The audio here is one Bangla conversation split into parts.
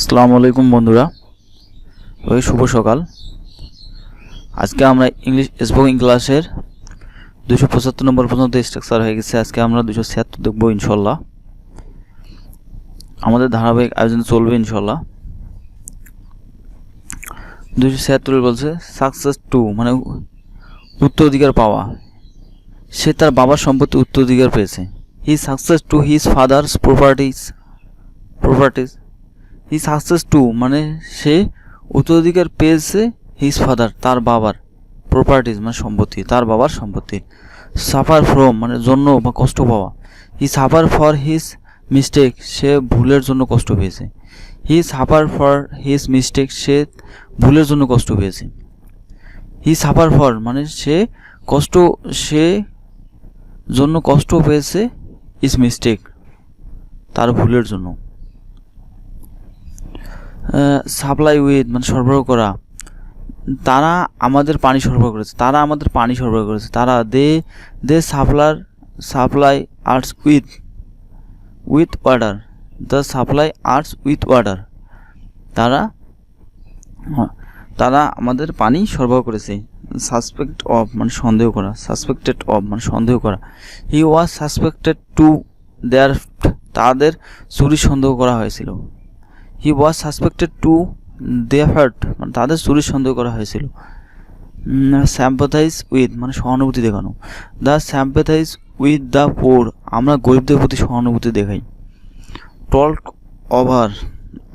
আসসালামু আলাইকুম বন্ধুরা, ওই শুভ সকাল। আজকে আমরা ইংলিশ স্পোকেন ক্লাসের 275 নম্বর পর্যন্ত স্ট্রাকচার হয়ে গেছে। আজকে আমরা 276 দেখব ইনশাল্লাহ। আমাদের ধারাবাহিক আয়োজন চলবে ইনশাল্লাহ। 276 বলছে সাকসেস টু মানে উত্তরাধিকার পাওয়া। সে তার বাবার সম্পত্তি উত্তরাধিকার পেয়েছে। He success to his father's properties. He success to মানে সে উত্তরাধিকার পেয়েছে হিজ ফাদার তার বাবার প্রপার্টিজ মানে সম্পত্তি, তার বাবার সম্পত্তি। সাফার ফ্রম মানে জন্য বা কষ্ট পাওয়া। হি সাফার ফর হিজ মিস্টেক সে ভুলের জন্য কষ্ট পেয়েছে। হি সাফার ফর হিজ মিস্টেক সে ভুলের জন্য কষ্ট পেয়েছে। হি সাফার ফর মানে সে জন্য কষ্ট পেয়েছে ইজ মিস্টেক তার ভুলের জন্য। সাপ্লাই উইথ মানে সরবরাহ করা। তারা আমাদের পানি সরবরাহ করেছে। তারা they supply arts with water. The supply arts with water. তারা আমাদের পানি সরবরাহ করেছে। সাসপেক্টেড অফ মানে সন্দেহ করা। হি ওয়াজ সাসপেক্টেড টু দেয়ার তাদের চুরি সন্দেহ করা হয়েছিল। হি ওয়াজ সাসপেক্টেড টু দেয়ার মানে তাদের চুরি সন্দেহ করা হয়েছিল। স্যাম্পাথাইজ উইথ মানে সহানুভূতি দেখানো। দ্য স্যাম্পাথাইজ উইথ দ্য পোর আমরা গরিবদের প্রতি সহানুভূতি দেখাই। টল্ক ওভার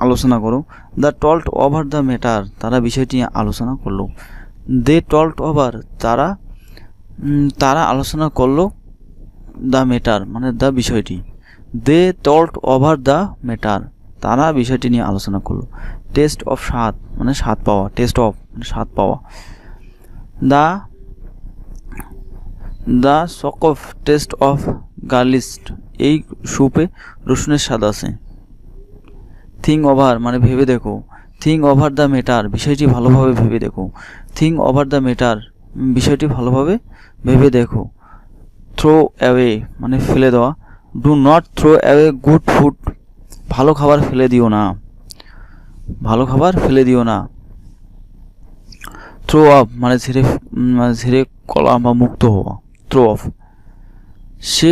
আলোচনা করো। The talk over the matter তারা বিষয়টি আলোচনা করলো। দে টল্ক ওভার তারা আলোচনা করলো দ্য ম্যাটার মানে দ্য বিষয়টি। দে টল্ক ওভার দ্য ম্যাটার তারা বিষয়টি নিয়ে আলোচনা করলো। টেস্ট অফ স্বাদ মানে স্বাদ পাওয়া। টেস্ট অফ মানে স্বাদ পাওয়া। The shock of taste of garlic এই স্যুপে রসুনের স্বাদ আছে। থিঙ্ক ওভার মানে ভেবে দেখো। থিঙ্ক ওভার দ্য ম্যাটার বিষয়টি ভালোভাবে ভেবে দেখো। থিঙ্ক ওভার দ্য ম্যাটার বিষয়টি ভালোভাবে ভেবে দেখো। থ্রো অ্যাওয়ে মানে ফেলে দেওয়া। Do not throw away good food ভালো খাবার ফেলে দিও না। থ্রো অফ মানে ঝেড়ে কলা বা মুক্ত হওয়া। থ্রো অফ সে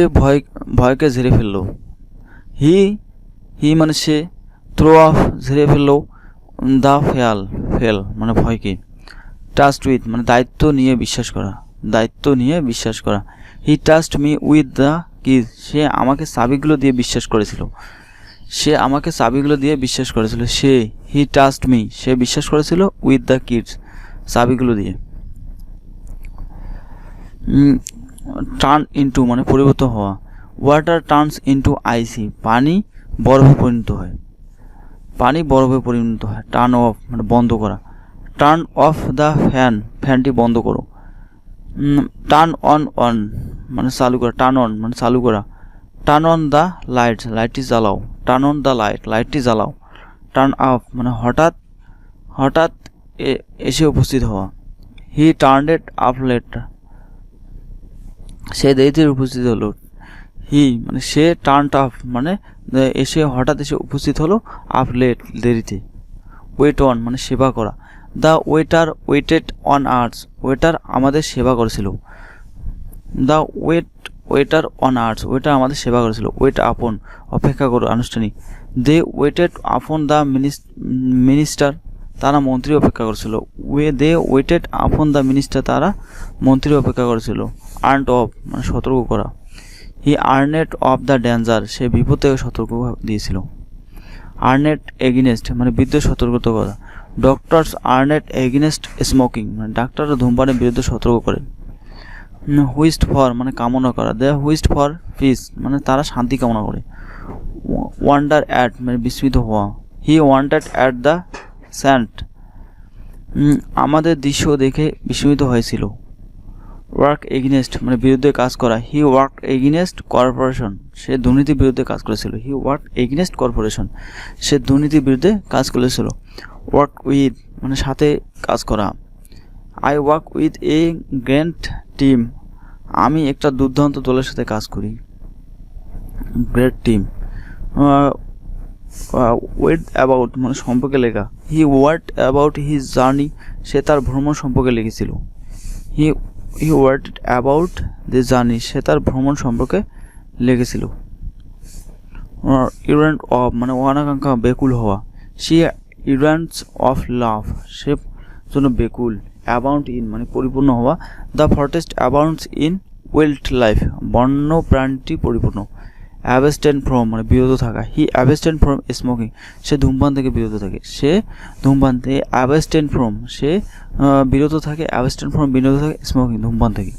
ভয়কে ঝেড়ে ফেলল। হি মানে সে। থ্রো অফ ঝেড়ে ফেলল দ্য ফেল মানে ভয়কে। ট্রাস্ট উইথ মানে দায়িত্ব নিয়ে বিশ্বাস করা। He trust me with the keys সে আমাকে চাবিগুলো দিয়ে বিশ্বাস করেছিল। হি ট্রাস্ট মি সে বিশ্বাস করেছিল উইথ দ্য কিডস চাবিগুলো দিয়ে। টার্ন ইনটু মানে পরিবর্তন হওয়া। ওয়াটার টার্নস ইনটু আইসি পানি বরফে পরিণত হয়। টার্ন অফ মানে বন্ধ করা। টার্ন অফ দ্য ফ্যানটি বন্ধ করো। টার্ন অন মানে চালু করা। টার্ন অন মানে চালু করা। টার্ন অন দ্য লাইটটি জ্বালাও। টার্ন অন দ্য লাইটটি জ্বালাও। টার্ন অফ মানে হঠাৎ এসে উপস্থিত হওয়া। হি টার্নড আপ লেট সে দেরিতে উপস্থিত হলো। হি মানে সে টার্নড আপ মানে হঠাৎ এসে উপস্থিত হলো। আপ লেট দেরিতে। ওয়েট অন মানে সেবা করা। The waiter weighted on arts waiter আমাদের সেবা করেছিল। The waiter on arts waiter আমাদের সেবা করেছিল। ওয়েট আপন অপেক্ষা করো আনুষ্ঠানিক। দে ওয়েটেড আপন দ্য মিনিস্টার তারা মন্ত্রী অপেক্ষা করেছিল। দে ওয়েটেড আপন দ্য মিনিস্টার তারা মন্ত্রী অপেক্ষা করেছিল। আর্নড অফ মানে সতর্ক করা। হি আর্নেড অফ দ্য ডেঞ্জার সে বিপদ থেকে সতর্ক দিয়েছিল। আর্নেড এগেনেস্ট মানে বিরুদ্ধে সতর্কতা করা। ডক্টরস আর্নেড এগেনেস্ট স্মোকিং মানে ডাক্তাররা ধূমপানের বিরুদ্ধে সতর্ক করেন। হুইস্ট ফর মানে কামনা করা। দে হুইস্ট ফর পিস মানে তারা শান্তি কামনা করে। ওয়ান্ডার অ্যাট মানে বিস্মিত হওয়া। হি ওয়ান্ডার্ড অ্যাট দ্য স্যান্ট আমাদের দৃশ্য দেখে বিস্মিত হয়েছিল। ওয়ার্ক এগেনেস্ট মানে বিরুদ্ধে কাজ করা। হি ওয়ার্ক এগেনেস্ট কর্পোরেশন সে দুর্নীতির বিরুদ্ধে কাজ করেছিল। হি ওয়ার্ক এগেনেস্ট কর্পোরেশন সে দুর্নীতির বিরুদ্ধে কাজ করেছিল। ওয়ার্ক উইথ মানে সাথে কাজ করা। I work with a grand team আমি একটা দুর্দান্ত দলের সাথে কাজ করি। গ্রেট টিম ওয়েট অ্যাবাউট মানে সম্পর্কে লেখা। হি ওয়ার্ড অ্যাবাউট হিজ জার্নি, সে তার ভ্রমণ সম্পর্কে লিখেছিল। হি ওয়ার্ড অ্যাবাউট দি জার্নি, সে তার ভ্রমণ সম্পর্কে লিখেছিল। ইউরেন্ট অফ মানে অনাকাঙ্ক্ষা, বেকুল হওয়া। সি ইউরেন্টস অফ লাভ, সে জন্য বেকুল। অ্যাবাউন্ড ইন মানে পরিপূর্ণ হওয়া। The forest abounds in wild life, বন্য প্রাণীটি পরিপূর্ণ। অ্যাবস্টেন ফ্রম মানে বিরত থাকা। হি অ্যাবস্টেন ফ্রম স্মোকিং, সে ধূমপান থেকে বিরত থাকে। সে ধূমপান থেকে অ্যাবস্টেন ফ্রম, সে বিরত থাকে। অ্যাবস্টেন ফ্রম বিরত থাকে, স্মোকিং ধূমপান থেকে।